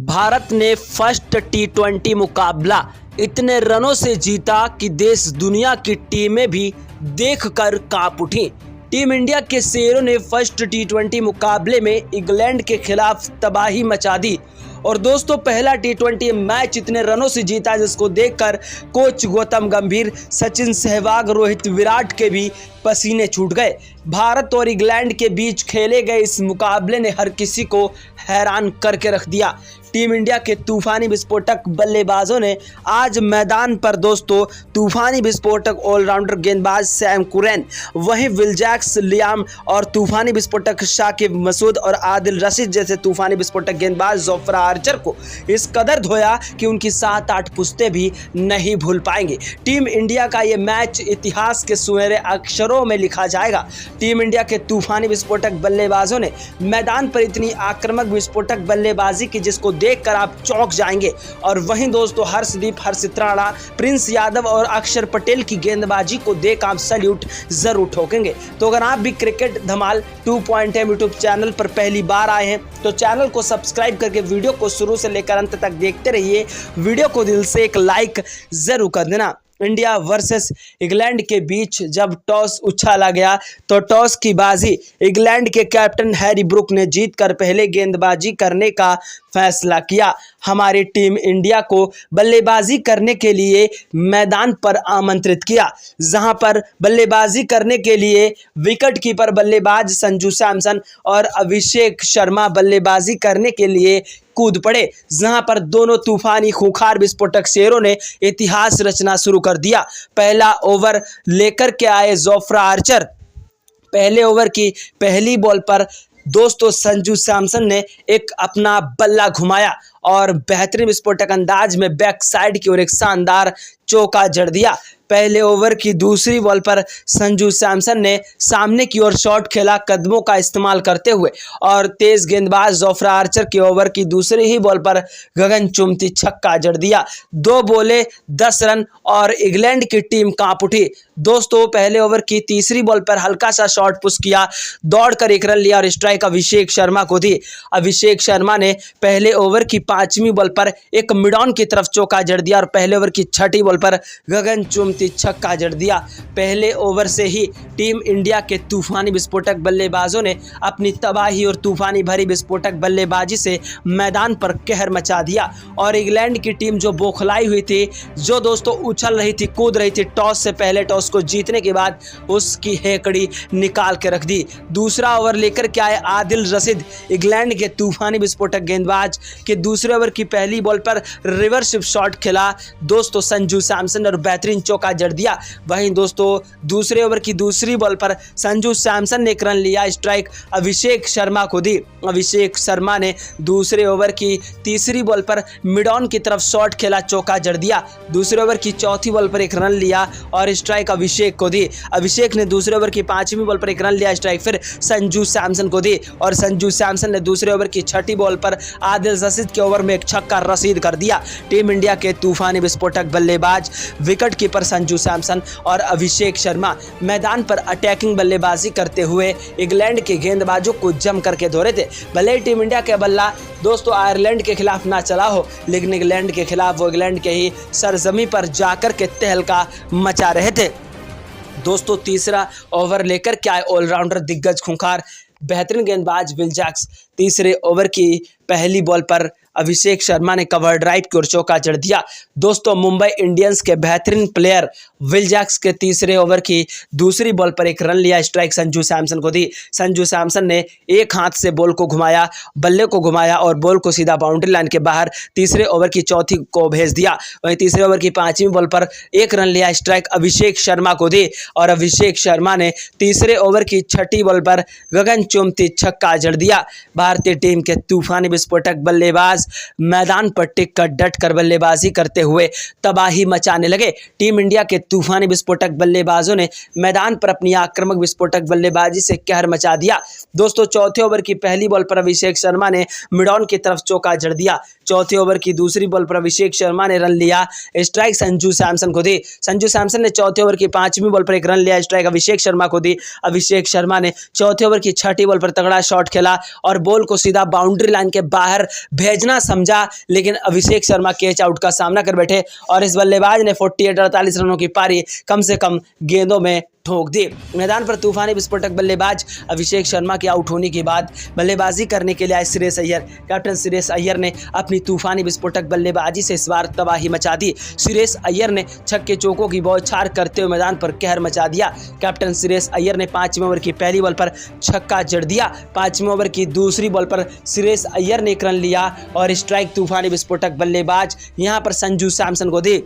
भारत ने फर्स्ट टी20 मुकाबला इतने रनों से जीता कि देश दुनिया की टीमें भी देखकर कांप उठी। टीम इंडिया के शेरों ने फर्स्ट टी20 मुकाबले में इंग्लैंड के खिलाफ तबाही मचा दी। और दोस्तों, पहला टी20 मैच इतने रनों से जीता जिसको देखकर कोच गौतम गंभीर, सचिन सहवाग, रोहित विराट के भी पसीने छूट गए। भारत और इंग्लैंड के बीच खेले गए इस मुकाबले ने हर किसी को हैरान करके रख दिया। टीम इंडिया के तूफानी विस्फोटक बल्लेबाजों ने आज मैदान पर दोस्तों तूफानी विस्फोटक ऑलराउंडर गेंदबाज सैम कुरैन, वहीं विल जैक्स, लियाम और तूफानी विस्फोटक शाकिब मसूद और आदिल रशीद जैसे तूफानी विस्फोटक गेंदबाज जोफ्रा आर्चर को इस कदर धोया कि उनकी 7-8 पुश्ते भी नहीं भूल पाएंगे। टीम इंडिया का ये मैच इतिहास के सुनहरे अक्षरों में लिखा जाएगा। टीम इंडिया के तूफानी विस्फोटक बल्लेबाजों ने मैदान पर इतनी आक्रामक विस्फोटक बल्लेबाजी की जिसको देखकर आप चौंक जाएंगे। और वहीं दोस्तों हर्षदीप, हर्षित राणा, प्रिंस यादव और अक्षर पटेल की गेंदबाजी को देख आप सैल्यूट जरूर ठोकेंगे। तो अगर आप भी क्रिकेट धमाल 2.m यूट्यूब चैनल पर पहली बार आए हैं तो चैनल को सब्सक्राइब करके वीडियो को शुरू से लेकर अंत तक देखते रहिए। वीडियो को दिल से एक लाइक जरूर कर देना। इंडिया वर्सेस इंग्लैंड के बीच जब टॉस उछाला गया तो टॉस की बाजी इंग्लैंड के कैप्टन हैरी ब्रूक ने जीतकर पहले गेंदबाजी करने का फैसला किया। हमारी टीम इंडिया को बल्लेबाजी करने के लिए मैदान पर आमंत्रित किया, जहां पर बल्लेबाजी करने के लिए विकेट कीपर बल्लेबाज संजू सैमसन और अभिषेक शर्मा बल्लेबाजी करने के लिए कूद पड़े, जहां पर दोनों तूफानी खूंखार विस्फोटक शेरों ने इतिहास रचना शुरू कर दिया। पहला ओवर लेकर के आए जोफ्रा आर्चर। पहले ओवर की पहली बॉल पर दोस्तों संजू सैमसन ने एक अपना बल्ला घुमाया और बेहतरीन विस्फोटक अंदाज में बैक साइड की ओर एक शानदार चौका जड़ दिया। पहले ओवर की दूसरी बॉल पर संजू सैमसन ने सामने की ओर शॉट खेला कदमों का इस्तेमाल करते हुए और तेज गेंदबाज जोफ्रा आर्चर के ओवर की दूसरी ही बॉल पर गगनचुंबी छक्का जड़ दिया। 2 बॉले 10 रन और इंग्लैंड की टीम कांप उठी। दोस्तों पहले ओवर की तीसरी बॉल पर हल्का सा शॉट पुश किया, दौड़कर 1 रन लिया और स्ट्राइक अभिषेक शर्मा को दी। अभिषेक शर्मा ने पहले ओवर की 5वीं बॉल पर एक मिड ऑन की तरफ चौका जड़ दिया और पहले ओवर की 6ठी बॉल पर गगनचुंबी छक्का जड़ दिया। पहले ओवर से ही टीम इंडिया के तूफानी विस्फोटक बल्लेबाजों ने अपनी तबाही और तूफानी भरी विस्फोटक बल्लेबाजी से मैदान पर कहर मचा दिया। और इंग्लैंड की टीम जो बौखलाई हुई थी, जो दोस्तों उछल रही थी, कूद रही थी, टॉस से पहले टॉस को जीतने के बाद उसकी हेकड़ी निकाल के रख दी। दूसरा ओवर लेकर के आए आदिल रशीद, इंग्लैंड के तूफानी विस्फोटक गेंदबाज के दूसरे ओवर की पहली बॉल पर रिवर्स शॉट खेला दोस्तों संजू सैमसन और बेहतरीन चौका जड़ दिया। वहीं दोस्तों दूसरे ओवर की दूसरी बॉल पर संजू सैमसन ने 1 रन लिया, स्ट्राइक अभिषेक शर्मा को दी। अभिषेक शर्मा ने दूसरे ओवर की तीसरी बॉल पर मिड ऑन की तरफ शॉट खेला, चौका जड़ दिया। दूसरे ओवर की चौथी बॉल पर 1 रन लिया और स्ट्राइक अभिषेक को दी। अभिषेक ने दूसरे ओवर की 5वीं बॉल पर 1 रन लिया, स्ट्राइक फिर संजू सैमसन को दी और संजू सैमसन ने दूसरे ओवर की 6ठी बॉल पर आदिल रशीद के ओवर में एक छक्का रसीद कर दिया। टीम इंडिया के तूफानी विस्फोटक बल्लेबाज, विकेट कीपर संजू सैमसन और अभिषेक शर्मा मैदान पर अटैकिंग बल्लेबाजी करते हुए इंग्लैंड के गेंदबाजों को जम करके धो रहे थे। भले ही टीम इंडिया का बल्ला दोस्तों आयरलैंड के खिलाफ ना चला हो, लेकिन इंग्लैंड के खिलाफ वो इंग्लैंड के ही सरजमी पर जाकर के तहलका मचा रहे थे। दोस्तों तीसरा ओवर लेकर के आए ऑलराउंडर दिग्गज खूंखार बेहतरीन गेंदबाज विल जैक्स। तीसरे ओवर की पहली बॉल पर अभिषेक शर्मा ने कवर ड्राइव की ओर चौका जड़ दिया। दोस्तों मुंबई इंडियंस के बेहतरीन प्लेयर विल जैक्स के तीसरे ओवर की दूसरी बॉल पर 1 रन लिया, स्ट्राइक संजू सैमसन को दी। संजू सैमसन ने एक हाथ से बॉल को घुमाया, बल्ले को घुमाया और बॉल को सीधा बाउंड्री लाइन के बाहर तीसरे ओवर की चौथी को भेज दिया। वहीं तीसरे ओवर की 5वीं बॉल पर 1 रन लिया, स्ट्राइक अभिषेक शर्मा को दी और अभिषेक शर्मा ने तीसरे ओवर की 6ठी बॉल पर गगनचुंबी छक्का जड़ दिया। भारतीय टीम के तूफानी विस्फोटक बल्लेबाज मैदान पर टिक कर डट कर बल्लेबाजी करते हुए तबाही मचाने लगे। टीम इंडिया के तूफानी विस्फोटक बल्लेबाजों ने मैदान पर अपनी आक्रामक विस्फोटक बल्लेबाजी से कहर मचा दिया। दोस्तों चौथे ओवर की पहली बॉल पर अभिषेक शर्मा ने मिड ऑन की तरफ चौका जड़ दिया। चौथे ओवर की दूसरी बॉल पर अभिषेक शर्मा ने रन लिया, स्ट्राइक संजू सैमसन को दी। संजू सैमसन ने चौथे ओवर की 5वीं बॉल पर 1 रन लिया, स्ट्राइक अभिषेक शर्मा को दी। अभिषेक शर्मा ने चौथे ओवर की 6ठी बॉल पर तगड़ा शॉट खेला और बॉल बॉल को सीधा बाउंड्री लाइन के बाहर भेजना समझा, लेकिन अभिषेक शर्मा कैच आउट का सामना कर बैठे और इस बल्लेबाज ने 48 रनों की पारी कम से कम गेंदों में ठोक दी। मैदान पर तूफानी विस्फोटक बल्लेबाज अभिषेक शर्मा के आउट होने के बाद बल्लेबाजी करने के लिए आए श्रेयस अय्यर। कैप्टन श्रेयस अय्यर ने अपनी तूफानी विस्फोटक बल्लेबाजी से इस बार तबाही मचा दी। श्रेयस अय्यर ने छक्के चौकों की बौछार करते हुए मैदान पर कहर मचा दिया। कैप्टन श्रेयस अय्यर ने 5वें ओवर की पहली बॉल पर छक्का जड़ दिया। 5वें ओवर की दूसरी बॉल पर श्रेयस अय्यर ने एक रन लिया और स्ट्राइक तूफानी विस्फोटक बल्लेबाज यहां पर संजू सैमसन को दी।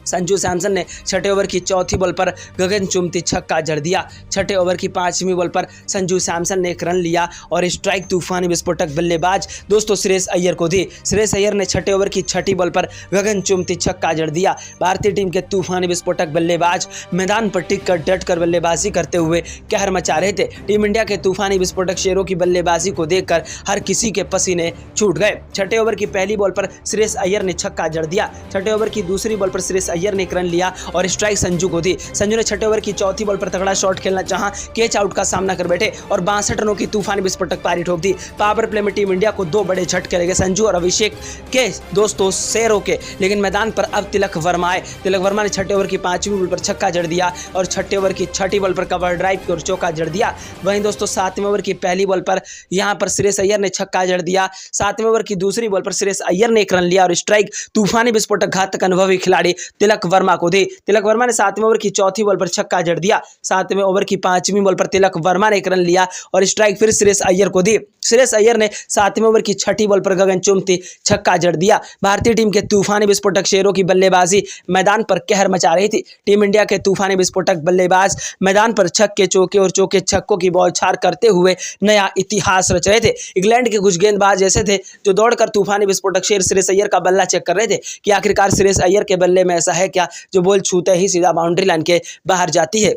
संजू सैमसन ने 6ठे ओवर की चौथी बॉल पर गगनचुंबी छक्का जड़ दिया। 6ठे ओवर की 5वीं बॉल पर संजू सैमसन ने एक रन लिया और स्ट्राइक तूफानी विस्फोटक बल्लेबाज दोस्तों श्रेयस अय्यर को दी। श्रेयस अय्यर ने 6ठे ओवर की 6ठी बॉल पर गगनचुंबी छक्का जड़ दिया। भारतीय टीम के तूफानी विस्फोटक बल्लेबाज मैदान पर टिककर डटकर बल्लेबाजी करते हुए कहर मचा रहे थे। टीम इंडिया के तूफानी विस्फोटक शेरों की बल्लेबाजी को देखकर हर किसी के पसीने छूट गए। 6ठे ओवर की पहली बॉल पर श्रेयस अय्यर ने छक्का जड़ दिया। 6ठे ओवर की दूसरी बॉल पर श्रेयस अय्यर ने एक रन लिया और स्ट्राइक संजू को दी। संजू ने 6ठे ओवर की चौथी बॉल पर तगड़ा शॉट खेलना चाहा, कैच आउट का सामना कर बैठे और 62 रनों की तूफानी विस्फोटक पारी ठोक दी। पावर प्ले में टीम इंडिया को 2 बड़े झटके लगे संजू और अभिषेक के दोस्तों शेरों के, लेकिन मैदान पर अब तिलक वर्मा आए। तिलक वर्मा ने 6ठे ओवर की 5वीं बॉल पर छक्का जड़ दिया और 6ठे ओवर की 6ठी बॉल पर कवर ड्राइव और चौका जड़ दिया। वहीं दोस्तों 7वें ओवर की पहली बॉल पर यहां पर श्रेयस अय्यर ने छक्का जड़ दिया। 7वें ओवर की दूसरी बॉल पर श्रेयस अय्यर ने एक रन लिया और स्ट्राइक तूफानी विस्फोटक घातक अनुभवी खिलाड़ी तिलक वर्मा को दी। तिलक वर्मा ने 7वें ओवर की चौथी बॉल पर छक्का जड़ दिया। 7वें ओवर की 5वीं बॉल पर तिलक वर्मा ने एक रन लिया और स्ट्राइक फिर श्रेयस अय्यर को दी। श्रेयस अय्यर ने 7वें ओवर की 6ठी बॉल पर गगनचुंबी छक्का जड़ दिया। भारतीय टीम के तूफानी विस्फोटक शेरों की बल्लेबाजी मैदान पर कहर मचा रही थी। टीम इंडिया के तूफानी विस्फोटक बल्लेबाज मैदान पर छक्के चौके और चौके छक्कों की बौछार करते हुए नया इतिहास रच रहे थे। इंग्लैंड के कुछ गेंदबाज ऐसे थे जो दौड़कर तूफानी विस्फोटक शेर श्रेयस अय्यर का बल्ला चेक कर रहे थे कि आखिरकार श्रेयस अय्यर के बल्ले में ऐसा है क्या जो बॉल छूते ही सीधा बाउंड्री लाइन के बाहर जाती है।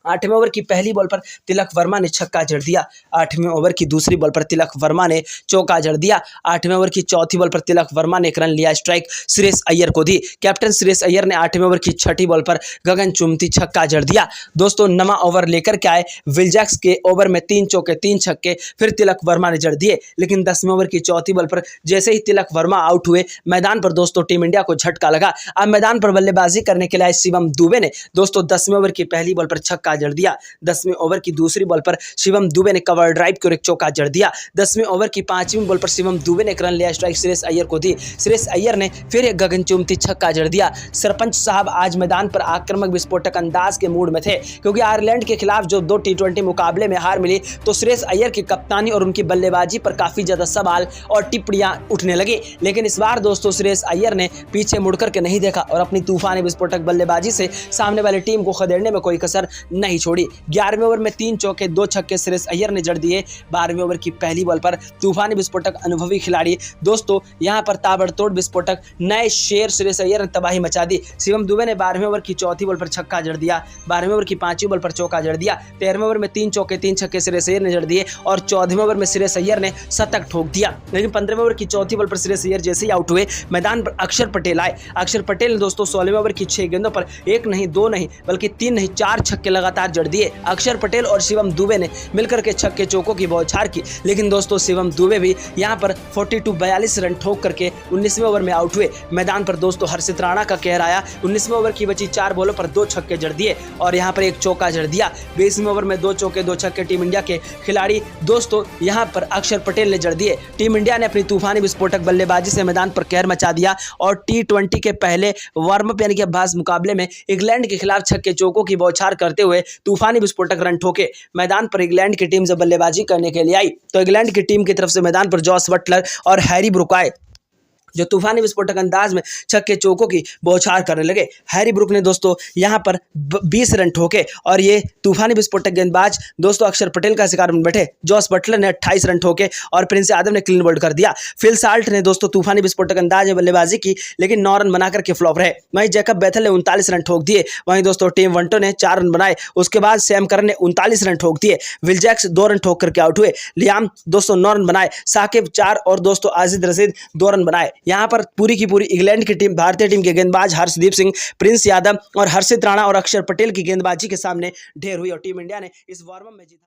8वें ओवर की पहली बॉल पर तिलक वर्मा ने छक्का जड़ दिया। 8वें ओवर की दूसरी बॉल पर तिलक वर्मा ने चौका जड़ दिया। 8वें ओवर की चौथी बॉल पर तिलक वर्मा ने एक रन लिया, स्ट्राइक श्रेयस अय्यर को दी। कैप्टन श्रेयस अय्यर ने 8वें ओवर की 6ठी बॉल पर गगनचुंबी छक्का जड़ दिया। दोस्तों 9वां ओवर लेकर के आए विलजैक्स के ओवर में 3 चौके 3 छक्के फिर तिलक वर्मा ने जड़ दिए, लेकिन 10वें ओवर की चौथी बॉल पर जैसे ही तिलक वर्मा आउट हुए मैदान पर दोस्तों टीम इंडिया को झटका लगा। अब मैदान पर बल्लेबाजी करने के लिए आए शिवम दुबे ने दोस्तों 10वें ओवर की पहली बॉल पर छक्का जड़ दिया। 10वें ओवर की दूसरी बॉल पर शिवम दुबे ने कवर ड्राइव कर एक चौका जड़ दिया। 10वें ओवर की 5वीं बॉल पर शिवम दुबे ने एक रन लिया, स्ट्राइक श्रेयस अय्यर को दी। श्रेयस अय्यर ने फिर एक गगनचुंबी छक्का जड़ दिया। सरपंच साहब आज मैदान पर आक्रामक विस्फोटक अंदाज के मूड में थे, क्योंकि आयरलैंड के खिलाफ जो 2 T20 मुकाबले में हार मिली तो श्रेयस अय्यर की कप्तानी और उनकी बल्लेबाजी पर काफी ज्यादा सवाल और टिप्पणियां उठने लगी। लेकिन इस बार दोस्तों श्रेयस अय्यर ने पीछे मुड़कर के नहीं देखा और अपनी तूफानी विस्फोटक बल्लेबाजी से सामने वाली टीम को खदेड़ने में कोई कसर नहीं छोड़ी। 11वें ओवर में 3 चौके 2 छक्के श्रेयस अय्यर ने जड़ दिए। 12वें ओवर की पहली बॉल पर तूफानी विस्फोटक अनुभवी खिलाड़ी दोस्तों यहां पर ताबड़तोड़ विस्फोटक नए शेर श्रेयस अय्यर ने तबाही मचा दी। शिवम दुबे ने 12वें ओवर की चौथी बॉल पर छक्का जड़ दिया। 12वें ओवर की 5वीं बॉल पर चौका जड़ दिया। 13वें ओवर में 3 चौके 3 छक्के श्रेयस अय्यर ने जड़ दिए और 14वें ओवर में श्रेयस अय्यर ने शतक ठोक दिया। लेकिन 15वें ओवर की चौथी बॉल पर श्रेयस अय्यर जैसे ही आउट हुए मैदान पर अक्षर पटेल आए। अक्षर पटेल ने दोस्तों 16वें ओवर की 6 गेंदों पर 1 नहीं 2 नहीं बल्कि 3 नहीं 4 छक्के लगातार जड़ दिए। अक्षर पटेल और शिवम दुबे ने मिलकर के छक्के चौकों की बौछार की, लेकिन दोस्तों शिवम दुबे भी यहां पर 42 रन ठोक करके 19वें ओवर में आउट हुए। मैदान पर दोस्तों हर्षित राणा का कहर आया। 19वें ओवर की बची 4 बॉलों पर 2 छक्के जड़ दिए और यहां पर एक चौका जड़ दिया। 20वें ओवर में 2 चौके 2 छक्के टीम इंडिया के खिलाड़ी दोस्तों यहां पर अक्षर पटेल ने जड़ दिए। टीम इंडिया ने अपनी तूफानी विस्फोटक बल्लेबाजी से मैदान पर कहर मचा दिया और T20 के पहले वार्म अप यानी कि अभ्यास मुकाबले में इंग्लैंड के खिलाफ छक्के चौकों की बौछार करते हुए तूफानी विस्फोटक रन ठोके। मैदान पर इंग्लैंड की टीम जब बल्लेबाजी करने के लिए आई तो इंग्लैंड की टीम की तरफ से मैदान पर जॉस बटलर और हैरी ब्रूक आए, जो तूफानी विस्फोटक अंदाज में छक्के चौकों की बौछार करने लगे। हैरी ब्रूक ने दोस्तों यहां पर 20 रन ठोके और ये तूफानी विस्फोटक गेंदबाज दोस्तों अक्षर पटेल का शिकार बन बैठे। जॉस बटलर ने 28 रन ठोके और प्रिंस यादव ने क्लीन बोल्ड कर दिया। फिल साल्ट ने दोस्तों तूफानी विस्फोटक अंदाज में बल्लेबाजी की, लेकिन 9 रन बनाकर के फ्लॉप रहे। वहीं जैकब बेथल ने 39 रन ठोक दिए। वहीं दोस्तों टीम वंटो ने 4 रन बनाए। उसके बाद सैम करन ने 39 रन ठोक दिए। विलजैक्स 2 रन ठोक करके आउट हुए। लियाम दोस्तों 9 रन बनाए। साकिब 4 और दोस्तों आजिद रशीद 2 रन बनाए। यहां पर पूरी की पूरी इंग्लैंड की टीम भारतीय टीम के गेंदबाज हर्षदीप सिंह, प्रिंस यादव और हर्षित राणा और अक्षर पटेल की गेंदबाजी के सामने ढेर हुई और टीम इंडिया ने इस वार्म अप में जीता।